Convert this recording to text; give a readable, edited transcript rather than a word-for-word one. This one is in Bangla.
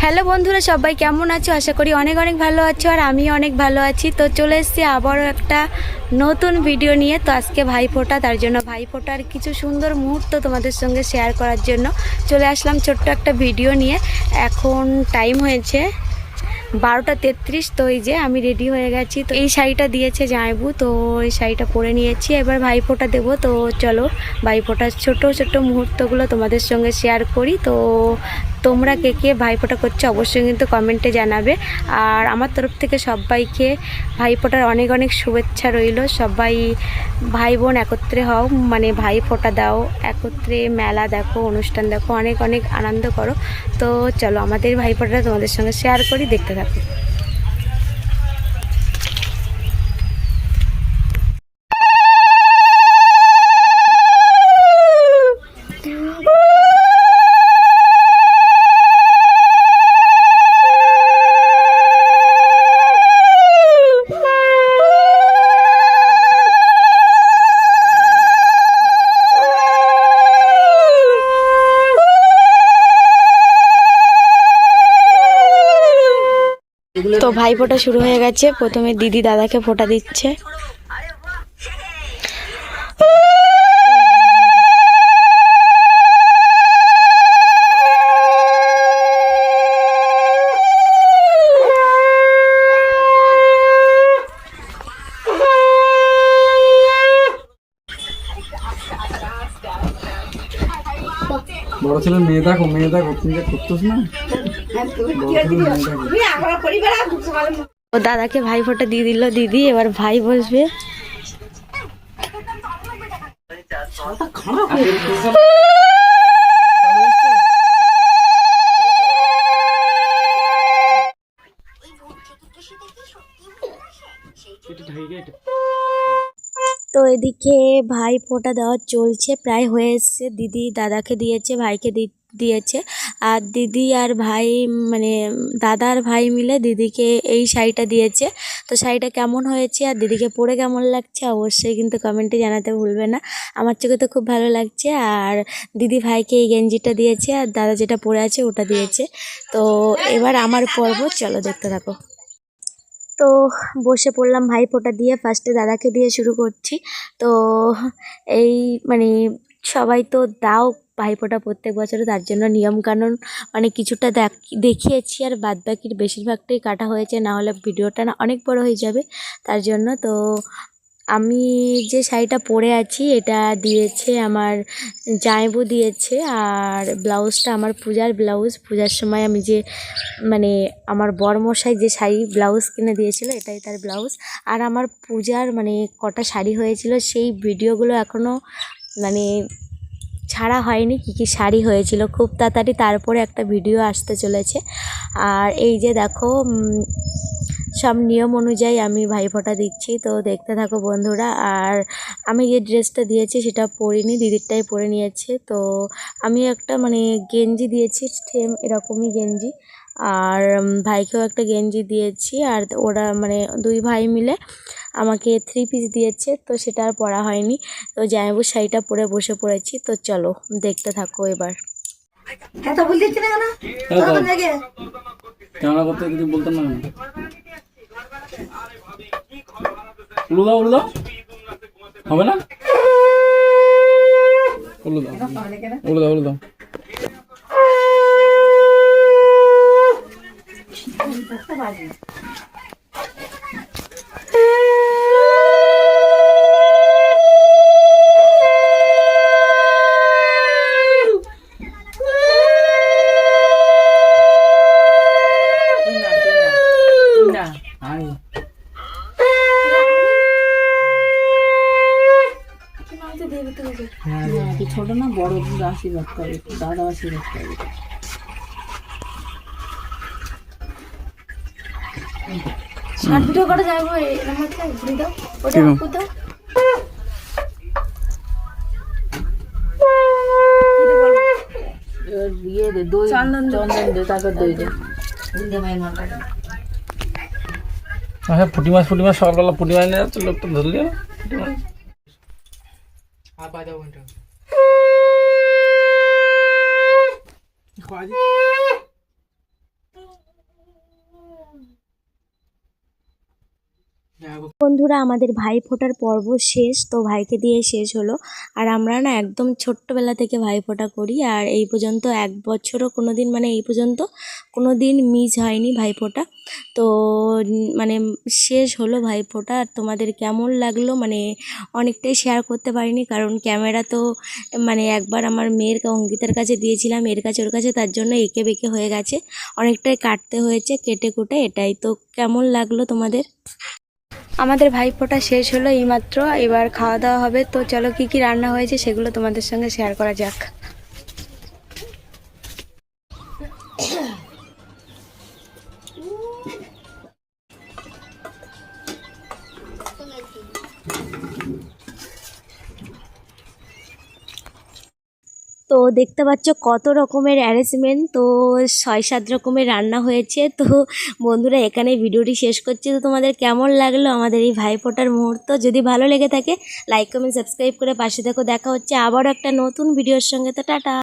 হ্যালো বন্ধুরা, সবাই কেমন আছো? আশা করি অনেক অনেক ভালো আছো, আর আমি অনেক ভালো আছি। তো চলে এসেছি আবারও একটা নতুন ভিডিও নিয়ে। তো আজকে ভাইফোঁটা, তার জন্য ভাইফোঁটার কিছু সুন্দর মুহূর্ত তোমাদের সঙ্গে শেয়ার করার জন্য চলে আসলাম ছোট্ট একটা ভিডিও নিয়ে। এখন টাইম হয়েছে 12টা 33। তো এই যে আমি রেডি হয়ে গেছি। তো এই শাড়িটা দিয়েছে জামাইবু, তো এই শাড়িটা পরে নিয়েছি। এবার ভাইফোঁটা দেবো। তো চলো ভাইফোঁটার ছোট ছোট মুহূর্তগুলো তোমাদের সঙ্গে শেয়ার করি। তো তোমরা কে কে ভাইফোঁটা করছো অবশ্যই কিন্তু কমেন্টে জানাবে। আর আমার তরফ থেকে সবাইকে ভাইফোঁটার অনেক অনেক শুভেচ্ছা রইল। সবাই ভাই বোন একত্রে হও, মানে ভাইফোঁটা দাও, একত্রে মেলা দেখো, অনুষ্ঠান দেখো, অনেক অনেক আনন্দ করো। তো চলো আমাদের ভাইফোঁটাটা তোমাদের সঙ্গে শেয়ার করি, দেখতে থাকো। তো ভাইফোঁটা শুরু হয়ে গেছে। প্রথমে দিদি দাদাকে ফোঁটা দিচ্ছে। বড় ছেলে মেয়ে দেখো তুমি যে করতেছ না। ও দাদাকে ভাইফোঁটা দিয়ে দিল দিদি, এবার ভাই বসবে। তো এদিকে ভাই ফোঁটা দেওয়া চলছে, প্রায় হয়ে এসছে। দিদি দাদাকে দিয়েছে, ভাইকে দিয়েছে। আর দিদি আর ভাই, মানে দাদা আর ভাই মিলে দিদিকে এই শাড়িটা দিয়েছে। তো শাড়িটা কেমন হয়েছে আর দিদিকে পরে কেমন লাগছে অবশ্যই কিন্তু কমেন্টে জানাতে ভুলবে না। আমার চোখে তো খুব ভালো লাগছে। আর দিদি ভাইকে এই গেঞ্জিটা দিয়েছে, আর দাদা যেটা পরে আছে ওটা দিয়েছে। তো এবার আমার পর্ব, চলো দেখতে থাকো। তো বসে পড়লাম ভাইফোঁটা দিয়ে। ফার্স্টে দাদাকে দিয়ে শুরু করছি। তো এই মানে সবাই তো দাও ভাইফোঁটা প্রত্যেক বছরে, তার জন্য নিয়মকানুন মানে কিছুটা দেখিয়েছি, আর বাদবাকির বেশিরভাগটাই কাটা হয়েছে, না হলে ভিডিওটা না অনেক বড় হয়ে যাবে। তার জন্য তো আমি যে শাড়িটা পরে আছি এটা দিয়েছে আমার জামাইবু দিয়েছে। আর ব্লাউজটা আমার পূজার ব্লাউজ। পূজার সময় আমি যে মানে আমার বরমশাই যে শাড়ি ব্লাউজ কিনে দিয়েছিল, এটাই তার ব্লাউজ। আর আমার পূজার মানে কটা শাড়ি হয়েছিল সেই ভিডিওগুলো এখনও মানে ছাড়া হয়নি, কী কী শাড়ি হয়েছিল। খুব তাড়াতাড়ি তারপরে একটা ভিডিও আসতে চলেছে। আর এই যে দেখো সব নিয়ম অনুযায়ী আমি ভাইফোঁটা দিচ্ছি, তো দেখতে থাকো বন্ধুরা। আর আমি যে ড্রেসটা দিয়েছি সেটা পরিনি, দিদিরটাই পরে নিয়েছে। তো আমি একটা মানে গেঞ্জি দিয়েছি, সেম এরকমই গেঞ্জি। আর ভাইকেও একটা গেঞ্জি দিয়েছি। আর ওরা মানে দুই ভাই মিলে আমাকে 3 পিস দিয়েছে, তো সেটা আর পরা হয়নি। তো জামাইবুর শাড়িটা পরে বসে পড়েছি। তো চলো দেখতে থাকো এবার। ক্যামেরা করতে কিছু বলতেন না। উলু দাও হবে না। উলু দাও। ছোট না বড় আশীর্বাদ করে, দাদা আশীর্বাদ করে। শার্ট ভিডিও করে যাবো, আমাকে ঘুরে দাও, ওটা আপু দাও। ইয়ে দে, দই চন্দন দে, তারপর দই দে। হ্যাঁ, পুঁটি মাছ সকালবেলা পুঁটি মাছ নিয়ে যাচ্ছে, লোকটা ধরলি বন্ধুরা আমাদের ভাই ফোটার পর্ব শেষ, তো ভাইকে দিয়ে শেষ হলো। আর আমরা না একদম ছোট্টবেলা থেকে ভাই ফোঁটা করি, আর এই পর্যন্ত এক বছরও কোনো দিন মানে এই পর্যন্ত কোনো দিন মিস হয়নি ভাই ফোঁটা। তো মানে শেষ হলো ভাই ফোঁটা। আর তোমাদের কেমন লাগলো মানে অনেকটাই শেয়ার করতে পারিনি, কারণ ক্যামেরা তো মানে একবার আমার মেয়ের অঙ্কিতার কাছে দিয়েছিলাম, এর কাছে ওর কাছে, তার জন্য এঁকে বেঁকে হয়ে গেছে, অনেকটাই কাটতে হয়েছে কেটে কুটে। এটাই তো, কেমন লাগলো তোমাদের? আমাদের ভাইফোঁটা শেষ হলো এইমাত্র, এবার খাওয়া দাওয়া হবে। তো চলো কি কি রান্না হয়েছে সেগুলো তোমাদের সঙ্গে শেয়ার করা যাক। তো দেখতে পাচ্ছ কত রকমের অ্যারেঞ্জমেন্ট, তো 6-7 রকমের রান্না হয়েছে। তো বন্ধুরা এখানে ভিডিওটি শেষ করছি। তো তোমাদের কেমন লাগলো আমাদের এই ভাইফোঁটার মুহূর্ত? যদি ভালো লেগে থাকে লাইক কমেন্ট সাবস্ক্রাইব করে পাশে থেকো। দেখা হচ্ছে আবারও একটা নতুন ভিডিওর সঙ্গে। তো টাটা।